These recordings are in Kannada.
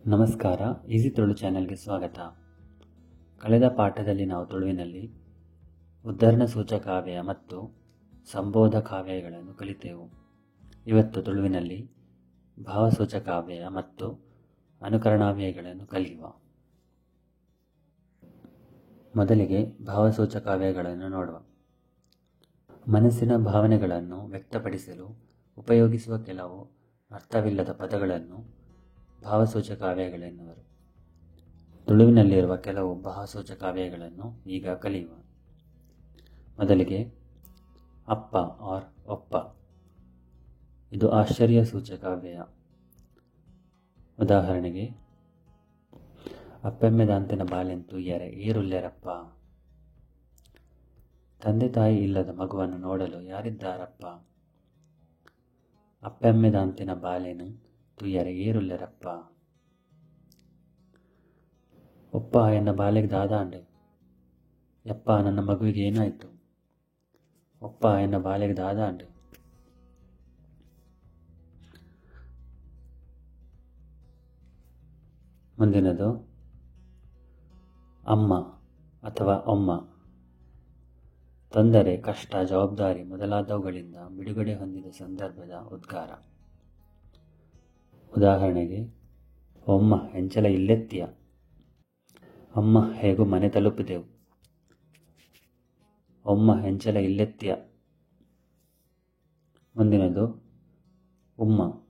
ನಮಸ್ಕಾರ, ಈಸಿ ತುಳು ಚಾನೆಲ್ಗೆ ಸ್ವಾಗತ. ಕಳೆದ ಪಾಠದಲ್ಲಿ ನಾವು ತುಳುವಿನಲ್ಲಿ ಉದ್ಧರಣ ಸೂಚಕ ಅವ್ಯಯ ಮತ್ತು ಸಂಬೋಧ ಕಾವ್ಯಗಳನ್ನು ಕಲಿತೆವು. ಇವತ್ತು ತುಳುವಿನಲ್ಲಿ ಭಾವಸೂಚಕ ಅವ್ಯಯ ಮತ್ತು ಅನುಕರಣಾವ್ಯಯಗಳನ್ನು ಕಲಿಯುವ. ಮೊದಲಿಗೆ ಭಾವಸೂಚಕ ಅವ್ಯಯಗಳನ್ನು ನೋಡುವ. ಮನಸ್ಸಿನ ಭಾವನೆಗಳನ್ನು ವ್ಯಕ್ತಪಡಿಸಲು ಉಪಯೋಗಿಸುವ ಕೆಲವು ಅರ್ಥವಿಲ್ಲದ ಪದಗಳನ್ನು ಭಾವಸೂಚಕ ಅವ್ಯಯಗಳೆನ್ನುವರು. ತುಳುವಿನಲ್ಲಿರುವ ಕೆಲವು ಭಾವಸೂಚಕ ಅವ್ಯಯಗಳನ್ನು ಈಗ ಕಲಿಯುವ. ಮೊದಲಿಗೆ ಅಪ್ಪ ಆರ್ ಒಪ್ಪ. ಇದು ಆಶ್ಚರ್ಯ ಸೂಚಕ ಅವ್ಯಯ. ಉದಾಹರಣೆಗೆ, ಅಪ್ಪೆಮ್ಮೆದಾಂತಿನ ಬಾಲೆಂತು ಎರೆ ಏರುಲ್ಲೆರಪ್ಪ. ತಂದೆ ತಾಯಿ ಇಲ್ಲದ ಮಗುವನ್ನು ನೋಡಲು ಯಾರಿದ್ದಾರಪ್ಪ. ಅಪ್ಪೆಮ್ಮೆದಾಂತಿನ ಬಾಲೆನು ತುಯ್ಯರೆ ಏರುಲ್ಲೆರಪ್ಪ. ಒಪ್ಪ ಎನ್ನ ಬಾಲೆಗೆ ದಾದಾಂಡೆ. ಯಪ್ಪ ನನ್ನ ಮಗುವಿಗೆ ಏನಾಯಿತು. ಒಪ್ಪ ಎನ್ನ ಬಾಲೆಗೆ ದಾದಾಂಡೆ. ಮುಂದಿನದು ಅಮ್ಮ ಅಥವಾ ಒಮ್ಮ. ತೊಂದರೆ, ಕಷ್ಟ, ಜವಾಬ್ದಾರಿ ಮೊದಲಾದವುಗಳಿಂದ ಬಿಡುಗಡೆ ಹೊಂದಿದ ಸಂದರ್ಭದ ಉದ್ಗಾರ. ಉದಾಹರಣೆಗೆ, ಒಮ್ಮ ಹೆಂಚಲ ಇಲ್ಲೆತ್ತಿಯ. ಅಮ್ಮ ಹೇಗೂ ಮನೆ ತಲುಪಿದೆವು. ಒಮ್ಮ ಹೆಂಚಲ ಇಲ್ಲೆತ್ತಿಯ. ಮುಂದಿನದು ಉಮ್ಮ.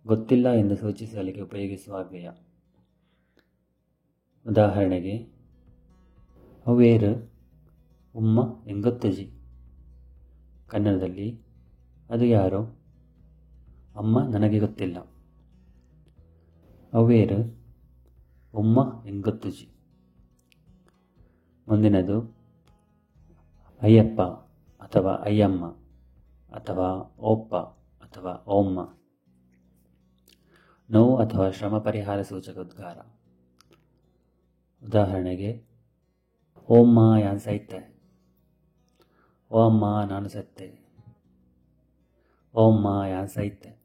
ಗೊತ್ತಿಲ್ಲ ಎಂದು ಸೂಚಿಸಲಿಕ್ಕೆ ಉಪಯೋಗಿಸುವ ಅವ್ಯಯ. ಉದಾಹರಣೆಗೆ, ಅವೇರು ಉಮ್ಮ ಎಂಗೊತ್ತಜಿ. ಕನ್ನಡದಲ್ಲಿ, ಅದು ಯಾರು. ಅಮ್ಮ ನನಗೆ ಗೊತ್ತಿಲ್ಲ. ಅವೇರು ಉಮ್ಮ ಎಂಗೊತ್ತುಜಿ. ಮುಂದಿನದು ಅಯ್ಯಪ್ಪ ಅಥವಾ ಅಯ್ಯಮ್ಮ ಅಥವಾ ಓಪ್ಪ ಅಥವಾ ಓಮ್ಮ. ನೋವು ಅಥವಾ ಶ್ರಮ ಪರಿಹಾರ ಸೂಚಕ ಉದ್ಗಾರ. ಉದಾಹರಣೆಗೆ, ಓಮ್ಮ ಯಾನ್ ಸೈತೆ. ಓ ಅಮ್ಮ ನಾನು ಸತ್ತೆ. ಓಮ್ಮ ಯಾನ್ ಸೈತೆ.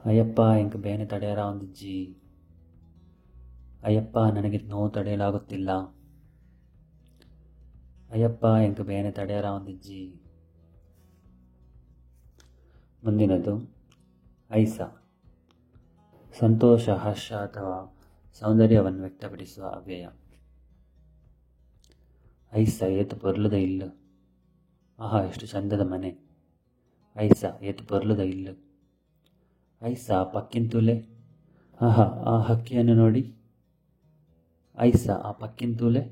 ಅಯ್ಯಪ್ಪ ಎಂಕ್ ಬೇನೆ ತಡೆಯರ ಒಂದಿಜ್ಜಿ. ಅಯ್ಯಪ್ಪ ನನಗೆ ನೋವು ತಡೆಯಲಾಗುತ್ತಿಲ್ಲ. ಅಯ್ಯಪ್ಪ ಎಂಕ್ ಬೇನೆ ತಡೆಯರ ಒಂದಿಜ್ಜಿ. ಮುಂದಿನದು ಐಸ. ಸಂತೋಷ, ಹರ್ಷ ಅಥವಾ ಸೌಂದರ್ಯವನ್ನು ವ್ಯಕ್ತಪಡಿಸುವ ಅವ್ಯಯ. ಐಸ ಏತು ಪೊರ್ಲುದ ಇಲ್ಲು. ಆಹಾ ಎಷ್ಟು ಚಂದದ ಮನೆ. ಐಸ ಏತು ಪೊರ್ಲುದ ಇಲ್ಲು. ಐಸ ಪಕ್ಕಿಂತೂಲೆ. ಆಹಾ ಆ ಹಕ್ಕಿಯನ್ನು ನೋಡಿ. ಐಸ ಆ ಪಕ್ಕಿಂತೂಲೆ.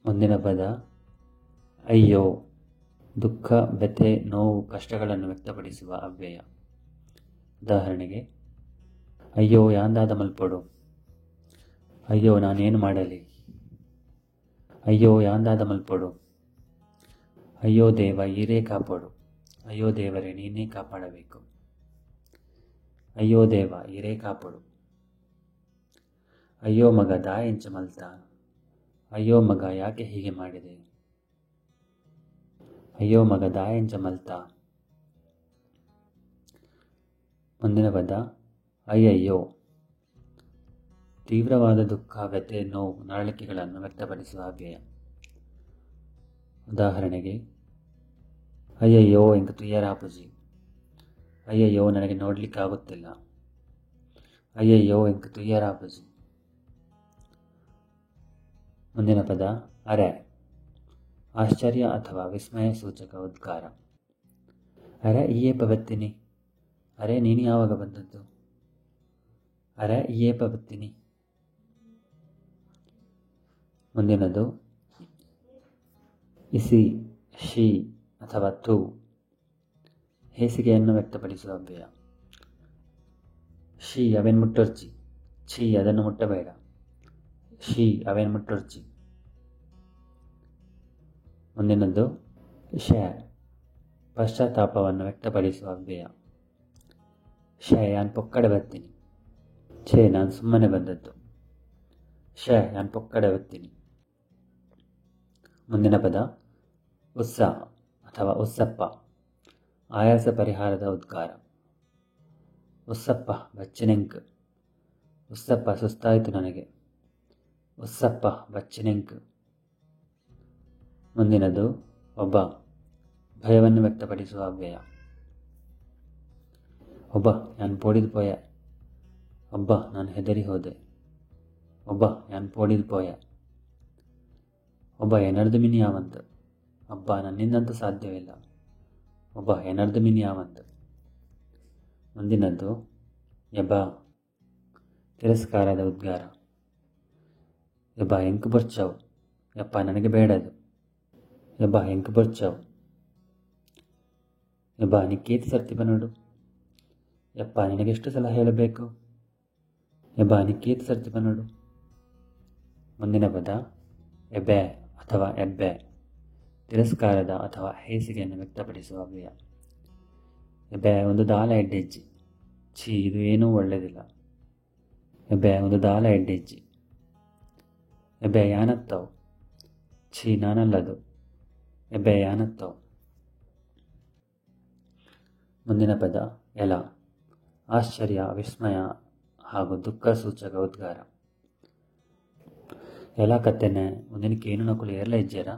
ಮುಂದಿನ ಪದ ಅಯ್ಯೋ. ದುಃಖ, ವ್ಯಥೆ, ನೋವು, ಕಷ್ಟಗಳನ್ನು ವ್ಯಕ್ತಪಡಿಸುವ ಅವ್ಯಯ. ಉದಾಹರಣೆಗೆ, ಅಯ್ಯೋ ಯಾಂದಾದ ಮಲ್ಪೊಡು. ಅಯ್ಯೋ ನಾನೇನು ಮಾಡಲಿ. ಅಯ್ಯೋ ಯಾಂದಾದ ಮಲ್ಪೊಡು. ಅಯ್ಯೋ ದೇವ ಈರೇ ಕಾಪಾಡು. ಅಯ್ಯೋ ದೇವರೇ ನೀನೇ ಕಾಪಾಡಬೇಕು. ಅಯ್ಯೋ ದೇವ ಈರೇ ಕಾಪಾಡು. ಅಯ್ಯೋ ಮಗ ದಾಯಂಚ ಮಲ್ತ. ಅಯ್ಯೋ ಮಗ ಯಾಕೆ ಹೀಗೆ ಮಾಡಿದೆ. ಅಯ್ಯೋ ಮಗ ದಾಯಂಚ ಮಲ್ತ. ಮುಂದಿನ ಪದ ಅಯ್ಯಯ್ಯೋ. ತೀವ್ರವಾದ ದುಃಖ, ವ್ಯಥೆ, ನೋವು, ನರಳಿಕೆಗಳನ್ನು ವ್ಯಕ್ತಪಡಿಸುವ ಅವ್ಯಯ. ಉದಾಹರಣೆಗೆ, ಅಯ್ಯಯ್ಯೋ ಎಂಕ ತುಯ್ಯರಾಪುಜಿ. ಅಯ್ಯಯ್ಯೋ ನನಗೆ ನೋಡಲಿಕ್ಕಾಗುತ್ತಿಲ್ಲ. ಅಯ್ಯಯ್ಯೋ ಎಂಕ ತುಯ್ಯರಾಪುಜಿ. ಮುಂದಿನ ಪದ ಅರೆ. ಆಶ್ಚರ್ಯ ಅಥವಾ ವಿಸ್ಮಯ ಸೂಚಕ ಉದ್ಗಾರ. ಅರೆ ಈಯೇಪ ಬತ್ತೀನಿ. ಅರೆ ನೀನು ಯಾವಾಗ ಬಂದದ್ದು. ಅರೆ ಈಯೇಪ ಬತ್ತೀನಿ. ಮುಂದಿನದು ಇಸಿ, ಶಿ ಅಥವಾ ತು. ಹೇಸಿಗೆಯನ್ನು ವ್ಯಕ್ತಪಡಿಸುವ ಅವ್ಯಯ. ಶಿ ಅವೇನ್ ಮುಟ್ಟೊರ್ಚಿ. ಛೀ ಅದನ್ನು ಮುಟ್ಟಬೇಡ. ಶಿ ಅವೇನ್ ಮುಟ್ಟೊರ್ಚಿ. ಮುಂದಿನದ್ದು ಶ. ಪಶ್ಚಾತ್ತಾಪವನ್ನು ವ್ಯಕ್ತಪಡಿಸುವ ಅವ್ಯಯ. ಶ ಯಾನ್ ಪೊಕ್ಕಡೆ ಬರ್ತೀನಿ. ಛೇ ನಾನು ಸುಮ್ಮನೆ ಬಂದದ್ದು. ಶ ಯಾನ್ ಪೊಕ್ಕಡೆ ಬರ್ತೀನಿ. ಮುಂದಿನ ಪದ ಉತ್ಸಾಹ ಅಥವಾ ಉತ್ಸಪ್ಪ. ಆಯಾಸ ಪರಿಹಾರದ ಉದ್ಗಾರ. ಉಸ್ಸಪ್ಪ ಬಚ್ಚಿನೆಂಕ್. ಉಸ್ಸಪ್ಪ ಸುಸ್ತಾಯಿತು ನನಗೆ. ಉಸ್ಸಪ್ಪ ಬಚ್ಚಿನೆಂಕ್. ಮುಂದಿನದು ಒಬ್ಬ, ಭಯವನ್ನು ವ್ಯಕ್ತಪಡಿಸುವ ಅವ್ಯಯ. ಒಬ್ಬ ಯಾನ್ ಪೋಡಿದು ಪೋಯ. ಒಬ್ಬ ನಾನು ಹೆದರಿ ಹೋದೆ. ಒಬ್ಬ ಯಾನ್ ಪೋಡಿದು ಪೋಯ. ಒಬ್ಬ ಎನರ್ದು ಮಿನಿ ಯಾವಂತ. ಒಬ್ಬ ನನ್ನಿಂದಂತೂ ಸಾಧ್ಯವಿಲ್ಲ. ಒಬ್ಬ ಎನರ್ದು ಮಿನಿ ಯಾವಂತ. ಮುಂದಿನದ್ದು ಎಬ್ಬ, ತಿರಸ್ಕಾರದ ಉದ್ಗಾರ. ಎಬ್ಬ ಎಂಕ್ ಬರ್ಚಾವು. ಯಪ್ಪ ನನಗೆ ಬೇಡದು. ಎಬ್ಬ ಎಂಕ್ ಬರ್ಚಾವು. ಎಬ್ಬ ನಿಕ್ಕೇತಿ ಸರ್ತಿ ಬನೋಡು. ಯಪ್ಪ ನಿನಗೆಷ್ಟು ಸಲ ಹೇಳಬೇಕು. ಎಬ್ಬ ನಿಕ್ಕೇತಿ ಸರ್ತಿ ಬನೋಡು. ಮುಂದಿನ ಪದ ಎಬ್ಬೆ ಅಥವಾ ಎಬ್ಬೆ, ತಿರಸ್ಕಾರದ ಅಥವಾ ಹೇಸಿಗೆಯನ್ನು ವ್ಯಕ್ತಪಡಿಸುವ ಅವ್ಯಯ. ಎಬ್ಬೆ ಒಂದು ದಾಲ ಎಡ್ಡೆಜ್ಜಿ. ಛೀ, ಇದು ಏನೂ ಒಳ್ಳೆಯದಿಲ್ಲ. ಎಬ್ಬೆ ಒಂದು ದಾಲ ಎಡ್ಡೆಜ್ಜಿ. ಎಬ್ಬೆ ಯಾನತ್ತವು. ಛೀ, ನಾನಲ್ಲದು. ಎಬ್ಬೆ ಯಾನತ್ತವು. ಮುಂದಿನ ಪದ ಎಲ, ಆಶ್ಚರ್ಯ, ವಿಸ್ಮಯ ಹಾಗೂ ದುಃಖ ಸೂಚಕ ಉದ್ಗಾರ. ಎಲ್ಲ ಕಥೆನೆ ಒಂದಿನಕ್ಕೆ ಏನು ನಕಲು ಏರ್ಲ ಇಜ್ಜೇರ.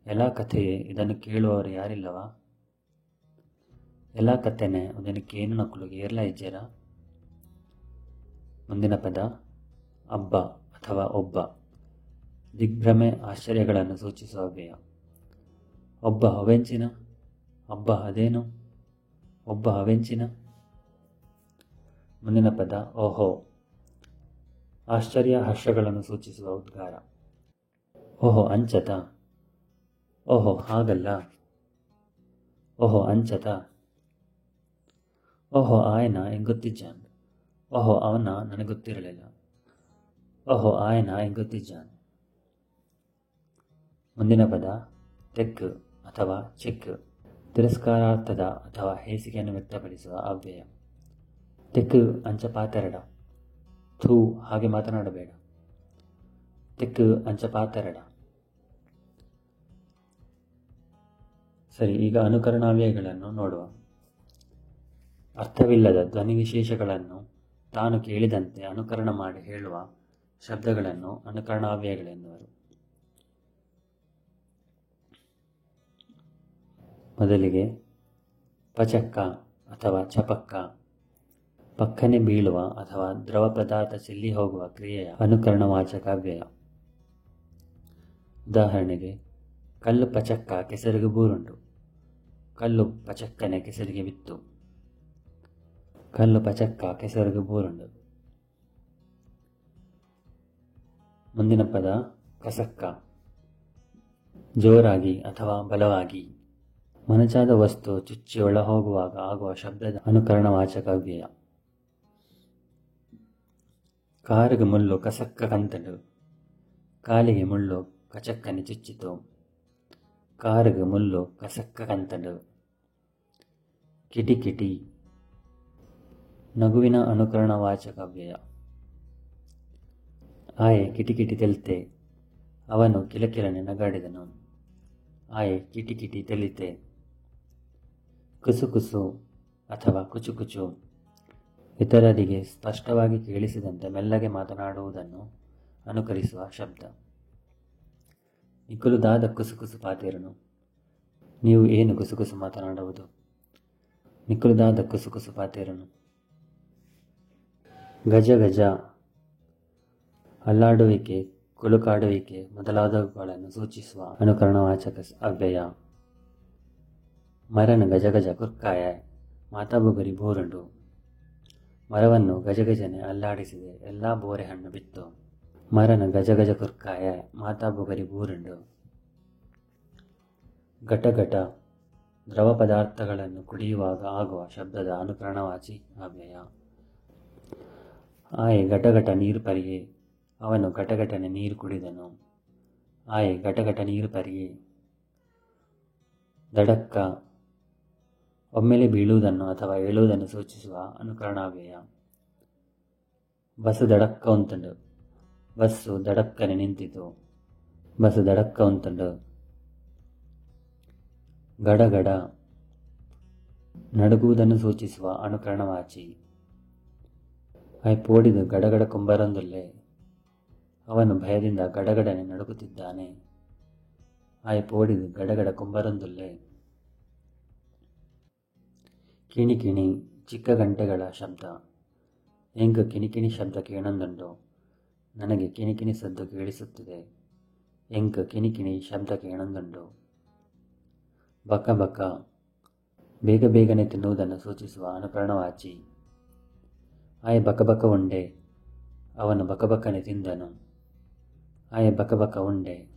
ಎಲ್ಲ ಕಥೆಯೇ ಇದನ್ನು ಕೇಳುವವರು ಯಾರಿಲ್ಲವಾ. ಎಲ್ಲ ಕಥೆನೆ ಒಂದಿನಕ್ಕೆ ಏನು ನಕಲು ಏರ್ಲ ಇಜ್ಜೇರ. ಮುಂದಿನ ಪದ ಅಬ್ಬ ಅಥವಾ ಒಬ್ಬ, ದಿಗ್ಭ್ರಮೆ, ಆಶ್ಚರ್ಯಗಳನ್ನು ಸೂಚಿಸುವ ಅವ್ಯಯ. ಒಬ್ಬ ಅವೆಂಚಿನ. ಒಬ್ಬ ಅದೇನು. ಒಬ್ಬ ಅವೆಂಚಿನ. ಮುಂದಿನ ಪದ ಓಹೋ, ಆಶ್ಚರ್ಯ, ಹರ್ಷಗಳನ್ನು ಸೂಚಿಸುವ ಉದ್ಗಾರ. ಓಹೋ ಅಂಚತ. ಓಹೋ ಹಾಗಲ್ಲ. ಓಹೋ ಅಂಚತ. ಓಹೋ ಆಯನ ಎಂಗೊತ್ತಿಜ್ಜಾನ್. ಓಹೋ ಅವನ ನನಗೆ ಗೊತ್ತಿರಲಿಲ್ಲ. ಓಹೋ ಆಯನ ಎಂಗೊತ್ತಿಜ್ಜಾನ್. ಮುಂದಿನ ಪದ ತೆಕ್ ಅಥವಾ ಚಿಕ್, ತಿರಸ್ಕಾರಾರ್ಥದ ಅಥವಾ ಹೇಸಿಗೆಯನ್ನು ವ್ಯಕ್ತಪಡಿಸುವ ಅವ್ಯಯ. ತೆಕ್ ಅಂಚ ಪಾತೆರಡ. ಥೂ, ಹಾಗೆ ಮಾತನಾಡಬೇಡ. ತೆಕ್ ಅಂಚ ಪಾತೆರಡ. ಸರಿ, ಈಗ ಅನುಕರಣಾವ್ಯಯಗಳನ್ನು ನೋಡುವ. ಅರ್ಥವಿಲ್ಲದ ಧ್ವನಿ ವಿಶೇಷಗಳನ್ನು ತಾನು ಕೇಳಿದಂತೆ ಅನುಕರಣ ಮಾಡಿ ಹೇಳುವ ಶಬ್ದಗಳನ್ನು ಅನುಕರಣಾವ್ಯಯಗಳೆನ್ನುವರು. ಮೊದಲಿಗೆ ಪಚಕ್ಕ ಅಥವಾ ಚಪಕ್ಕ, ಪಕ್ಕನೆ ಬೀಳುವ ಅಥವಾ ದ್ರವ ಪದಾರ್ಥ ಚೆಲ್ಲಿ ಹೋಗುವ ಕ್ರಿಯೆಯ ಅನುಕರಣವಾಚಕ ಅವ್ಯಯ. ಉದಾಹರಣೆಗೆ, ಕಲ್ಲು ಪಚಕ್ಕ ಕೆಸರಿಗೆ ಬೂರುಂಡು. ಕಲ್ಲು ಪಚಕ್ಕನೆ ಕೆಸರಿಗೆ ಬಿತ್ತು. ಕಲ್ಲು ಪಚಕ್ಕ ಕೆಸರಿಗೆ ಬೂರುಂಡು. ಮುಂದಿನ ಪದ ಕಸಕ್ಕ, ಜೋರಾಗಿ ಅಥವಾ ಬಲವಾಗಿ. ಮೊನಚಾದ ವಸ್ತು ಚುಚ್ಚಿ ಒಳ ಹೋಗುವಾಗ ಆಗುವ ಶಬ್ದದ ಅನುಕರಣವಾಚಕ ಅವ್ಯಯ. ಕಾರಿಗೆ ಮುಳ್ಳು ಕಸಕ್ಕ ಕಂತಡು. ಕಾಲಿಗೆ ಮುಳ್ಳು ಕಚಕ್ಕನೆ ಚುಚ್ಚಿತು. ಕಾರಿಗೆ ಮುಳ್ಳು ಕಸಕ್ಕ ಕಂತಡು. ಕಿಟಿಕಿಟಿ, ನಗುವಿನ ಅನುಕರಣವಾಚಕ ಅವ್ಯಯ. ಆಯೆ ಕಿಟಿಕಿಟಿ ತೆಲ್ತೆ. ಅವನು ಕಿಲಕಿಲನೆ ನಗಾಡಿದನು. ಆಯೆ ಕಿಟಿಕಿಟಿ ತೆಲಿತೆ. ಕುಸುಕುಸು ಅಥವಾ ಕುಚುಕುಚು, ಇತರರಿಗೆ ಸ್ಪಷ್ಟವಾಗಿ ಕೇಳಿಸಿದಂತೆ ಮೆಲ್ಲಗೆ ಮಾತನಾಡುವುದನ್ನು ಅನುಕರಿಸುವ ಶಬ್ದ. ನಿಕುಲುದಾದ ಕುಸುಕುಸು ಪಾತೇರನು. ನೀವು ಏನು ಕುಸುಕುಸು ಮಾತನಾಡುವುದು. ನಿಕುಲುದಾದ ಕುಸುಕುಸು ಪಾತೇರನು. ಗಜ ಗಜ, ಅಲ್ಲಾಡುವಿಕೆ, ಕುಲುಕಾಡುವಿಕೆ ಮೊದಲಾದವುಗಳನ್ನು ಸೂಚಿಸುವ ಅನುಕರಣವಾಚಕ ಅವ್ಯಯ. ಮರನು ಗಜಗಜ ಕುರ್ಕಾಯ, ಮಾತಾಬುಗರಿ ಬೋರುಂಡು. ಮರವನ್ನು ಗಜಗಜನೆ ಅಲ್ಲಾಡಿಸಿದೆ, ಎಲ್ಲ ಬೋರೆ ಹಣ್ಣು ಬಿತ್ತು. ಮರನು ಗಜಗಜ ಕುರ್ಕಾಯ, ಮಾತಾಬುಗರಿ ಬೂರುಂಡು. ಘಟಘಟ, ದ್ರವ ಪದಾರ್ಥಗಳನ್ನು ಕುಡಿಯುವಾಗ ಆಗುವ ಶಬ್ದದ ಅನುಕರಣವಾಚಿ ಅವ್ಯಯ. ಆಯೆ ಘಟಘಟ ನೀರು ಪರಿಯೆ. ಅವನು ಘಟಘಟನೆ ನೀರು ಕುಡಿದನು. ಆಯೆ ಘಟಘಟ ನೀರು ಪರಿಯೆ. ದಡಕ್ಕ, ಒಮ್ಮೆಲೆ ಬೀಳುವುದನ್ನು ಅಥವಾ ಏಳುವುದನ್ನು ಸೂಚಿಸುವ ಅನುಕರಣಾವ್ಯಯ. ಬಸ್ಸು ದಡಕ್ಕ ಉಂತುಂಡು. ಬಸ್ಸು ದಡಕ್ಕನೆ ನಿಂತಿತು. ಬಸ್ಸು ದಡಕ್ಕ ಉಂತುಂಡು. ಗಡಗಡ, ನಡುಗುವುದನ್ನು ಸೂಚಿಸುವ ಅನುಕರಣವಾಚಿ. ಆಯ್ ಪೋಡಿದು ಗಡಗಡ ಕುಂಬರೊಂದುಲ್ಲೆ. ಅವನು ಭಯದಿಂದ ಗಡಗಡನೆ ನಡುಗುತ್ತಿದ್ದಾನೆ. ಆಯ್ ಪೋಡಿದು ಗಡಗಡ ಕುಂಬರೊಂದುಲ್ಲೆ. ಕಿಣಿ ಕಿಣಿ ಚಿಕ್ಕ ಗಂಟೆಗಳ ಶಬ್ದ. ಎಂಕ್ ಕಿಣಿಕಿಣಿ ಶಬ್ದ ಕೇಳೊಂದುಂಡು. ನನಗೆ ಕಿಣಿಕಿಣಿ ಸದ್ದು ಕೇಳಿಸುತ್ತಿದೆ. ಎಂಕ್ ಕಿಣಿಕಿಣಿ ಶಬ್ದ ಕೇಳೊಂದುಂಡು. ಬಕ ಬಕ ಬೇಗ ಬೇಗನೆ ತಿನ್ನುವುದನ್ನು ಸೂಚಿಸುವ ಅನುಕರಣವಾಚಿ. ಆಯ್ ಬಕಬಕ ಉಂಡೆ. ಅವನು ಬಕಬಕನೆ ತಿಂದನು. ಆಯ್ ಬಕಬಕ ಉಂಡೆ.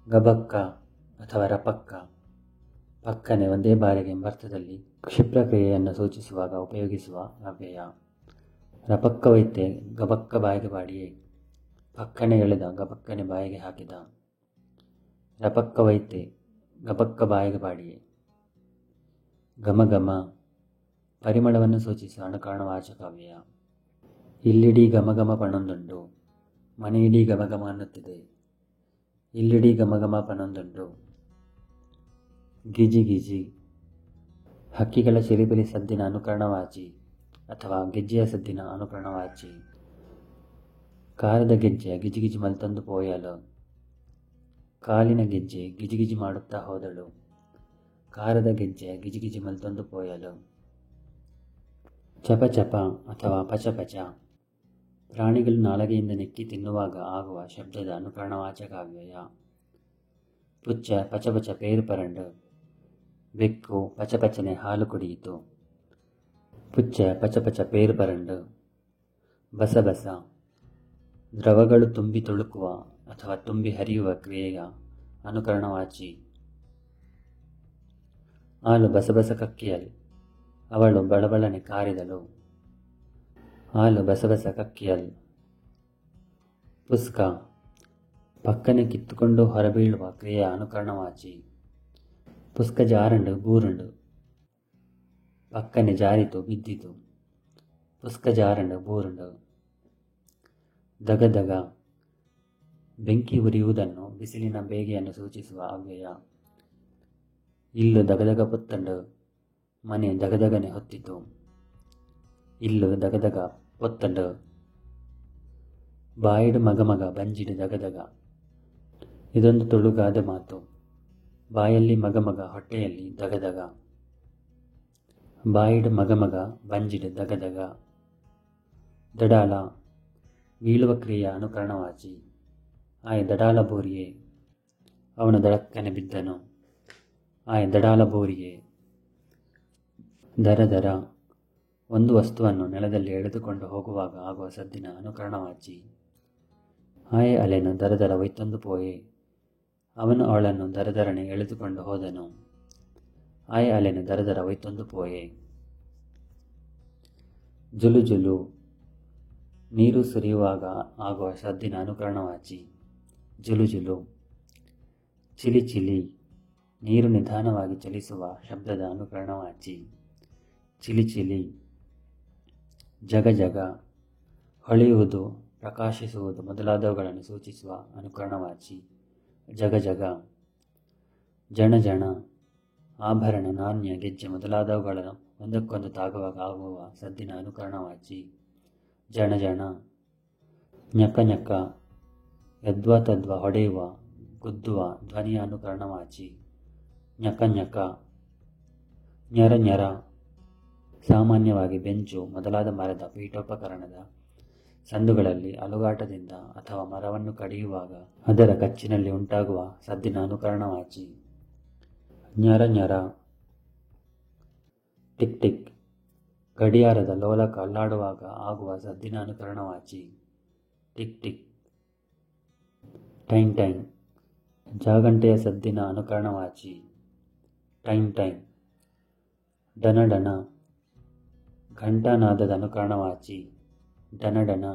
ಗಬಕ್ಕ ಅಥವಾ ರಪಕ್ಕ ಪಕ್ಕನೆ ಒಂದೇ ಬಾರಿಗೆ ಎಂಬರ್ಥದಲ್ಲಿ ಕ್ಷಿಪ್ರಕ್ರಿಯೆಯನ್ನು ಸೂಚಿಸುವಾಗ ಉಪಯೋಗಿಸುವ ಅವ್ಯಯ. ರಪಕ್ಕವೈತೆ ಗಬಕ್ಕ ಬಾಯಿಗೆ ಬಾಡಿಯೇ. ಪಕ್ಕನೆ ಎಳೆದ ಗಬಕ್ಕನೆ ಬಾಯಿಗೆ ಹಾಕಿದ. ರಪಕ್ಕವೈತೆ ಗಬಕ್ಕ ಬಾಯಿಗೆ ಬಾಡಿಯೇ. ಘಮ ಘಮ ಪರಿಮಳವನ್ನು ಸೂಚಿಸುವ ಅನುಕರಣವಾಚಕ ಅವ್ಯಯ. ಇಲ್ಲಿಡೀ ಘಮ ಘಮ ಪಣೊಂದುಂಡು. ಮನೆಯಿಡೀ ಘಮ ಘಮ ಅನ್ನುತ್ತಿದೆ. ಇಲ್ಲಿಡೀ ಘಮ ಘಮ ಪಣೊಂದುಂಡು. ಗಿಜಿ ಗಿಜಿ ಹಕ್ಕಿಗಳ ಚಿಲಿಪಿಲಿ ಸದ್ದಿನ ಅನುಕರಣವಾಚಿ ಅಥವಾ ಗೆಜ್ಜೆಯ ಸದ್ದಿನ ಅನುಕರಣವಾಚಿ. ಕಾರದ ಗೆಜ್ಜೆ ಗಿಜಿಗಿಜಿ ಮಲ್ತೊಂದು ಪೋಯಲು. ಕಾಲಿನ ಗೆಜ್ಜೆ ಗಿಜಿಗಿಜಿ ಮಾಡುತ್ತಾ ಹೋದಳು. ಕಾರದ ಗೆಜ್ಜೆ ಗಿಜಿಗಿಜಿ ಮಲ್ತೊಂದು ಪೋಯಲು. ಚಪ ಚಪ ಅಥವಾ ಪಚ ಪಚ ಪ್ರಾಣಿಗಳು ನಾಲಗೆಯಿಂದ ನೆಕ್ಕಿ ತಿನ್ನುವಾಗ ಆಗುವ ಶಬ್ದದ ಅನುಕರಣವಾಚಕ ಅವ್ಯಯ. ಪುಚ್ಚ ಪಚಪಚ ಪೇರು ಪರಂಡು. ಬೆಕ್ಕು ಪಚಪಚನೆ ಹಾಲು ಕುಡಿಯಿತು. ಪುಚ್ಚ ಪಚಪಚ ಪೇರು ಪರಂಡು. ಬಸ ಬಸ ದ್ರವಗಳು ತುಂಬಿ ತುಳುಕುವ ಅಥವಾ ತುಂಬಿ ಹರಿಯುವ ಕ್ರಿಯೆಯ ಅನುಕರಣವಾಚಿ. ಹಾಲು ಬಸಬಸ ಕಕ್ಕಿಯಲ್. ಅವಳು ಬಳಬಳನೆ ಕಾರಿದಳು. ಹಾಲು ಬಸಬಸ ಕಕ್ಕಿಯಲ್. ಪುಸ್ಕ ಪಕ್ಕನೆ ಕಿತ್ತುಕೊಂಡು ಹೊರಬೀಳುವ ಕ್ರಿಯೆಯ ಅನುಕರಣವಾಚಿ. ಪುಸ್ಕ ಜಾರಂಡು ಬೂರುಂಡು. ಪಕ್ಕನೆ ಜಾರಿತು ಬಿದ್ದಿತು. ಪುಸ್ಕ ಜಾರಂಡು ಬೂರುಂಡು. ದಗ ದಗ ಬೆಂಕಿ ಉರಿಯುವುದನ್ನು ಬಿಸಿಲಿನ ಬೇಗೆಯನ್ನು ಸೂಚಿಸುವ ಅವ್ಯಯ. ಇಲ್ಲು ದಗದಗ ಪೊತ್ತಂಡು. ಮನೆ ದಗದಗನೆ ಹೊತ್ತಿತು. ಇಲ್ಲು ದಗದಗ ಪೊತ್ತಂಡು. ಬಾಯಿಡು ಮಗಮಗ ಬಂಜಿಡು ದಗದಗ. ಇದೊಂದು ತುಳುಗಾದ ಮಾತು. ಬಾಯಲ್ಲಿ ಮಗಮಗ ಹೊಟ್ಟೆಯಲ್ಲಿ ದಗದಗ. ಬಾಯಿಡು ಮಗಮಗ ಬಂಜಿಡು ದಗದಗ. ದಡಾಲ ಬೀಳುವ ಕ್ರಿಯೆಯ ಅನುಕರಣವಾಚಿ. ಆಯ್ ದಡಾಲ ಬೋರಿಯೇ. ಅವನು ದಡಕ್ಕನೆ ಬಿದ್ದನು. ಆಯ್ ದಡಾಲ ಬೋರಿಯೇ. ದರ ದರ ಒಂದು ವಸ್ತುವನ್ನು ನೆಲದಲ್ಲಿ ಎಳೆದುಕೊಂಡು ಹೋಗುವಾಗ ಆಗುವ ಸದ್ದಿನ ಅನುಕರಣವಾಚಿ. ಆಯ್ ಅಲೆನು ದರದರ ಒಯ್ತೊಂದು ಪೋಯೆ. ಅವನು ಅವಳನ್ನು ದರದರನೆ ಎಳೆದುಕೊಂಡು ಹೋದನು. ಆಯ್ ಅಲೆನು ದರದರ ಒಯ್ತೊಂದು ಪೋಯೆ. ಜುಲು ಜುಲು ನೀರು ಸುರಿಯುವಾಗ ಆಗುವ ಸದ್ದಿನ ಅನುಕರಣವಾಚಿ. ಜುಲು ಜುಲು. ಚಿಲಿ ಚಿಲಿ ನೀರು ನಿಧಾನವಾಗಿ ಚಲಿಸುವ ಶಬ್ದದ ಅನುಕರಣವಾಚಿ. Chile Chile. ಜಗ ಜಗ ಹೊಳೆಯುವುದು, ಪ್ರಕಾಶಿಸುವುದು ಮೊದಲಾದವುಗಳನ್ನು ಸೂಚಿಸುವ ಅನುಕರಣವಾಚಿ. ಜಗ ಜಗ. ಜಣ ಜಣ ಆಭರಣ, ನಾಣ್ಯ, ಗೆಜ್ಜೆ ಮೊದಲಾದವುಗಳನ್ನು ಒಂದಕ್ಕೊಂದು ತಾಗುವಾಗ ಆಗುವ ಸದ್ದಿನ ಅನುಕರಣವಾಚಿ. ಜಣ ಜಣ. ñಕ ñಕ ಯದ್ವಾ ತದ್ವಾ ಹೊಡೆಯುವ, ಗುದ್ದುವ ಧ್ವನಿಯ ಅನುಕರಣವಾಚಿ. ñಕ ñಕ. ಞರ ಞರ ಸಾಮಾನ್ಯವಾಗಿ ಬೆಂಚು ಮೊದಲಾದ ಮರದ ಪೀಠೋಪಕರಣದ ಸಂದುಗಳಲ್ಲಿ ಅಲುಗಾಟದಿಂದ ಅಥವಾ ಮರವನ್ನು ಕಡಿಯುವಾಗ ಅದರ ಕಚ್ಚಿನಲ್ಲಿ ಉಂಟಾಗುವ ಸದ್ದಿನ ಅನುಕರಣವಾಚಿ. ಞರ ಞರ. ಟಿಕ್ ಟಿಕ್ ಗಡಿಯಾರದ ಲೋಲಕ ಅಲ್ಲಾಡುವಾಗ ಆಗುವ ಸದ್ದಿನ ಅನುಕರಣವಾಚಿ. ಟಿಕ್ ಟಿಕ್. ಟೈಮ್ ಟೈಮ್ ಜಾಗಂಟೆಯ ಸದ್ದಿನ ಅನುಕರಣವಾಚಿ. ಟೈಮ್ ಟೈಮ್. ಡನ ಡನ ಘಂಟಾನಾದದ ಅನುಕರಣವಾಚಿ. ಡನ ಡನ.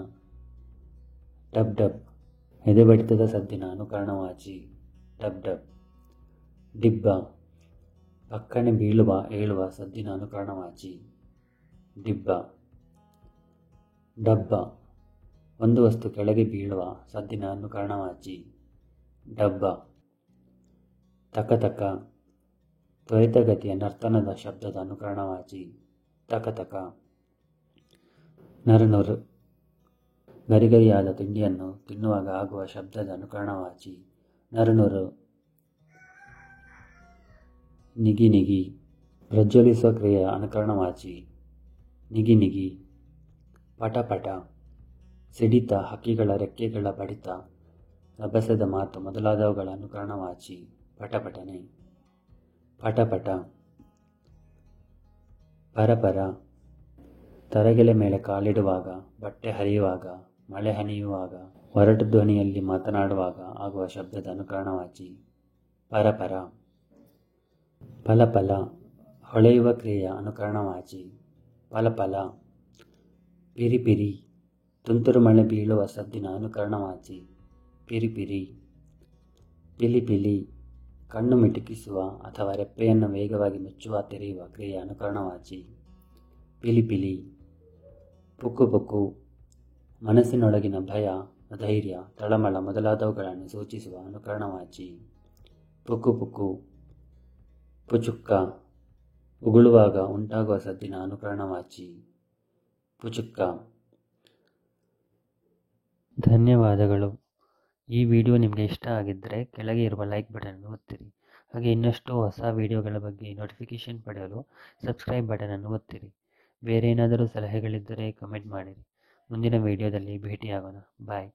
ಡಬ್ ಡಬ್ ಎದೆಬಡಿತದ ಸದ್ದಿನ ಅನುಕರಣವಾಚಿ. ಡಬ್ ಡಬ್. ಡಿಬ್ಬ ಪಕ್ಕನೆ ಬೀಳುವ ಏಳುವ ಸದ್ದಿನ ಅನುಕರಣವಾಚಿ. ಡಿಬ್ಬ. ಡಬ್ಬ ಒಂದು ವಸ್ತು ಕೆಳಗೆ ಬೀಳುವ ಸದ್ದಿನ ಅನುಕರಣವಾಚಿ. ಡಬ್ಬ. ತಕ ತಕ ತ್ವರಿತಗತಿಯ ನರ್ತನದ ಶಬ್ದದ ಅನುಕರಣವಾಚಿ ತಕ ತಕ. ನರುನರು ಗರಿಗರಿಯಾದ ತಿಂಡಿಯನ್ನು ತಿನ್ನುವಾಗ ಆಗುವ ಶಬ್ದದ ಅನುಕರಣವಾಚಿ ನರುನರು. ನಿಗಿ ನಿಗಿ ಪ್ರಜ್ವಲಿಸುವ ಕ್ರಿಯೆಯ ಅನುಕರಣವಾಚಿ ನಿಗಿ ನಿಗಿ. ಪಟ ಪಟ ಸಿಡಿತ, ಹಕ್ಕಿಗಳ ರೆಕ್ಕೆಗಳ ಬಡಿತ, ರಭಸದ ಮಾತು ಮೊದಲಾದವುಗಳ ಅನುಕರಣವಾಚಿ ಪಟಪಟನೆ. ಪಟಪಟ. ಪರಪರ ತರಗೆಲೆ ಮೇಲೆ ಕಾಲಿಡುವಾಗ, ಬಟ್ಟೆ ಹರಿಯುವಾಗ, ಮಳೆ ಹನಿಯುವಾಗ, ಒರಟು ಧ್ವನಿಯಲ್ಲಿ ಮಾತನಾಡುವಾಗ ಆಗುವ ಶಬ್ದದ ಅನುಕರಣವಾಚಿ ಪರಪರ. ಫಲಫಲ ಹೊಳೆಯುವ ಕ್ರಿಯೆಯ ಅನುಕರಣವಾಚಿ ಫಲಫಲ. ಪಿರಿಪಿರಿ ತುಂತುರು ಮಳೆ ಬೀಳುವ ಸದ್ದಿನ ಅನುಕರಣವಾಚಿ ಪಿರಿಪಿರಿ. ಪಿಲಿಪಿಲಿ ಕಣ್ಣು ಮಿಟುಕಿಸುವ ಅಥವಾ ರೆಪ್ಪೆಯನ್ನು ವೇಗವಾಗಿ ಮುಚ್ಚುವ ತೆರೆಯುವ ಕ್ರಿಯೆಯ ಅನುಕರಣವಾಚಿ ಪಿಲಿಪಿಲಿ. ಪುಕ್ಕು ಪುಕ್ಕು ಮನಸ್ಸಿನೊಳಗಿನ ಭಯ, ಅಧೈರ್ಯ, ತಳಮಳ ಮೊದಲಾದವುಗಳನ್ನು ಸೂಚಿಸುವ ಅನುಕರಣವಾಚಿ ಪುಕ್ಕು ಪುಕ್ಕು. ಪುಚುಕ್ಕ ಉಗುಳುವಾಗ ಉಂಟಾಗುವ ಸದ್ದಿನ ಅನುಕರಣವಾಚಿ ಪುಚುಕ್ಕ. ಧನ್ಯವಾದಗಳು. ಈ ವಿಡಿಯೋ ನಿಮಗೆ ಇಷ್ಟ ಆಗಿದ್ದರೆ ಕೆಳಗೆ ಇರುವ ಲೈಕ್ ಬಟನನ್ನು ಒತ್ತಿರಿ. ಹಾಗೆ ಇನ್ನಷ್ಟು ಹೊಸ ವಿಡಿಯೋಗಳ ಬಗ್ಗೆ ನೋಟಿಫಿಕೇಷನ್ ಪಡೆಯಲು ಸಬ್ಸ್ಕ್ರೈಬ್ ಬಟನನ್ನು ಒತ್ತಿರಿ. ಬೇರೆ ಏನಾದರೂ ಸಲಹೆಗಳಿದ್ದರೆ ಕಮೆಂಟ್ ಮಾಡಿರಿ. ಮುಂದಿನ ವಿಡಿಯೋದಲ್ಲಿ ಭೇಟಿಯಾಗೋಣ. ಬಾಯ್.